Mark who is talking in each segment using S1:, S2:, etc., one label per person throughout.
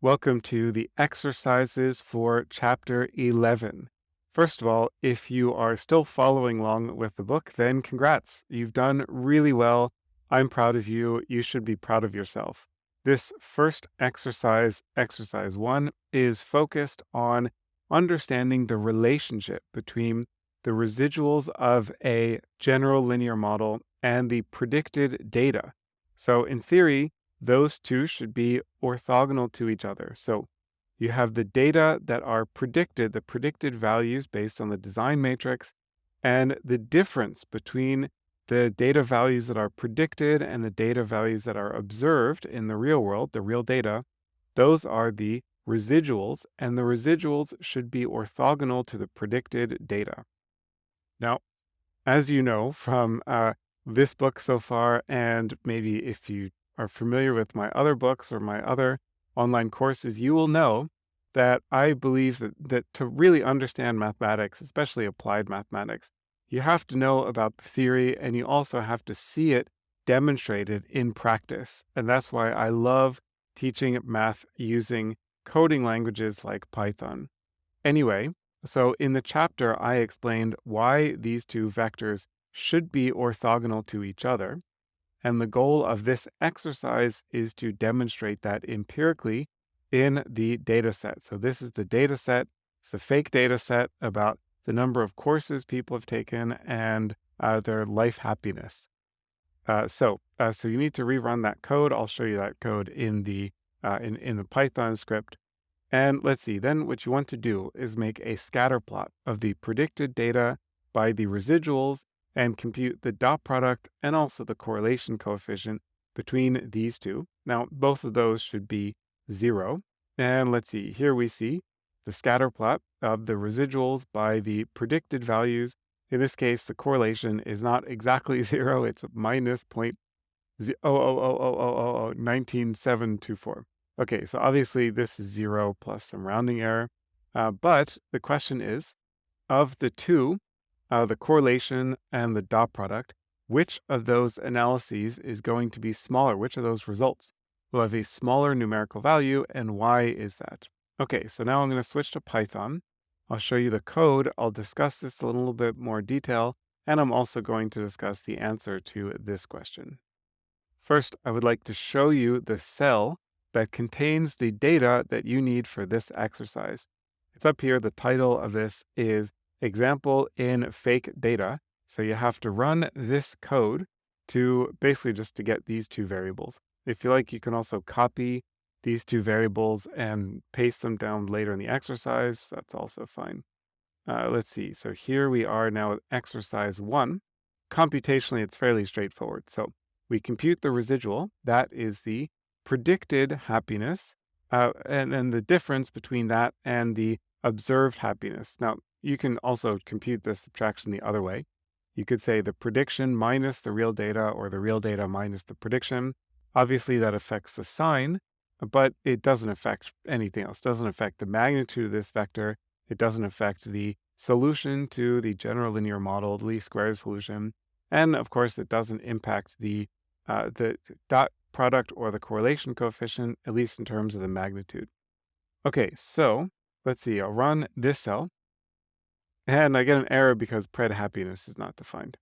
S1: Welcome to the exercises for chapter 11. First of all, if you are still following along with the book, then congrats. You've done really well. I'm proud of you. You should be proud of yourself. This first exercise, exercise 1, is focused on understanding the relationship between the residuals of a general linear model and the predicted data. So in theory, those two should be orthogonal to each other. So you have the data that are predicted, the predicted values based on the design matrix, and the difference between the data values that are predicted and the data values that are observed in the real world, the real data, those are the residuals, and the residuals should be orthogonal to the predicted data. Now, as you know from this book so far, and maybe if you are familiar with my other books or my other online courses, you will know that I believe that to really understand mathematics, especially applied mathematics, you have to know about the theory and you also have to see it demonstrated in practice. And that's why I love teaching math using coding languages like Python. Anyway, so in the chapter, I explained why these two vectors should be orthogonal to each other. And the goal of this exercise is to demonstrate that empirically in the data set. So this is the data set. It's the fake data set about the number of courses people have taken and their life happiness. So you need to rerun that code. I'll show you that code in the in the Python script. And let's see, then what you want to do is make a scatter plot of the predicted data by the residuals and compute the dot product and also the correlation coefficient between these two. Now, both of those should be 0. And let's see, here we see the scatter plot of the residuals by the predicted values. In this case, the correlation is not exactly 0, it's minus 0.0000019,724. Okay, so obviously this is 0 plus some rounding error. But the question is, of the two, the correlation and the dot product, which of those analyses is going to be smaller? Which of those results will have a smaller numerical value, and why is that? Okay, so now I'm going to switch to Python. I'll show you the code. I'll discuss this in a little bit more detail, and I'm also going to discuss the answer to this question. First, I would like to show you the cell that contains the data that you need for this exercise. It's up here. The title of this is Example in Fake Data. So you have to run this code to basically just to get these two variables. If you like, you can also copy these two variables and paste them down later in the exercise. That's also fine. Let's see. So here we are now with exercise 1. Computationally, it's fairly straightforward. So we compute the residual. That is the predicted happiness, and then the difference between that and the observed happiness. Now, you can also compute this subtraction the other way. You could say the prediction minus the real data or the real data minus the prediction. Obviously, that affects the sign, but it doesn't affect anything else. It doesn't affect the magnitude of this vector. It doesn't affect the solution to the general linear model, the least squares solution. And of course, it doesn't impact the dot product or the correlation coefficient, at least in terms of the magnitude. Okay, so let's see, I'll run this cell, and I get an error because pred happiness is not defined.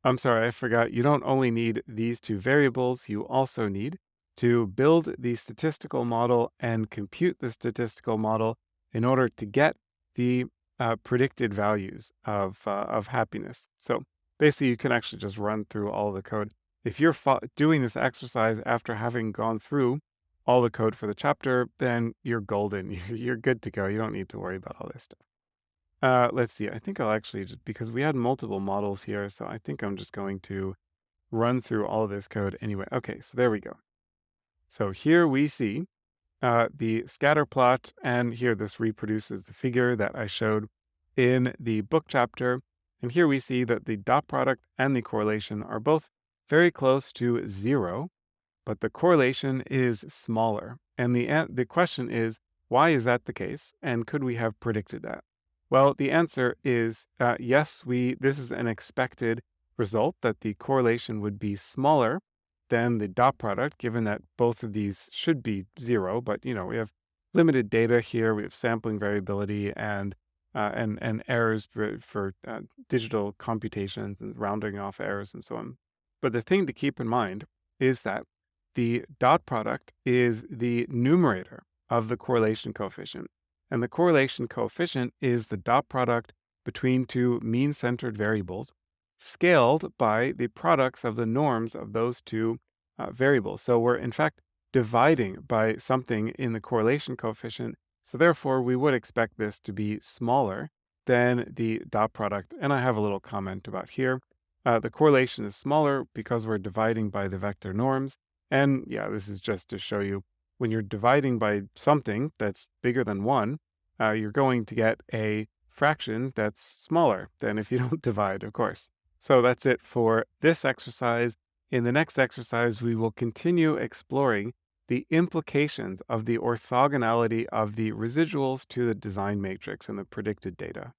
S1: I'm sorry, I forgot, you don't only need these two variables, you also need to build the statistical model and compute the statistical model in order to get the predicted values of happiness. So basically, you can actually just run through all of the code. If you're doing this exercise after having gone through all the code for the chapter, then you're golden. You're good to go. You don't need to worry about all this stuff. Let's see. I think I'll actually just, because we had multiple models here, so I think I'm just going to run through all of this code anyway. Okay, so there we go. So here we see the scatter plot, and here this reproduces the figure that I showed in the book chapter. And here we see that the dot product and the correlation are both very close to 0, but the correlation is smaller. And the question is, why is that the case? And could we have predicted that? Well, the answer is yes, this is an expected result that the correlation would be smaller then the dot product, given that both of these should be 0, but, we have limited data here. We have sampling variability and errors for digital computations and rounding off errors and so on. But the thing to keep in mind is that the dot product is the numerator of the correlation coefficient. And the correlation coefficient is the dot product between two mean-centered variables scaled by the products of the norms of those two variables. So we're, in fact, dividing by something in the correlation coefficient. So therefore, we would expect this to be smaller than the dot product. And I have a little comment about here. The correlation is smaller because we're dividing by the vector norms. And yeah, this is just to show you when you're dividing by something that's bigger than 1, you're going to get a fraction that's smaller than if you don't divide, of course. So that's it for this exercise. In the next exercise, we will continue exploring the implications of the orthogonality of the residuals to the design matrix and the predicted data.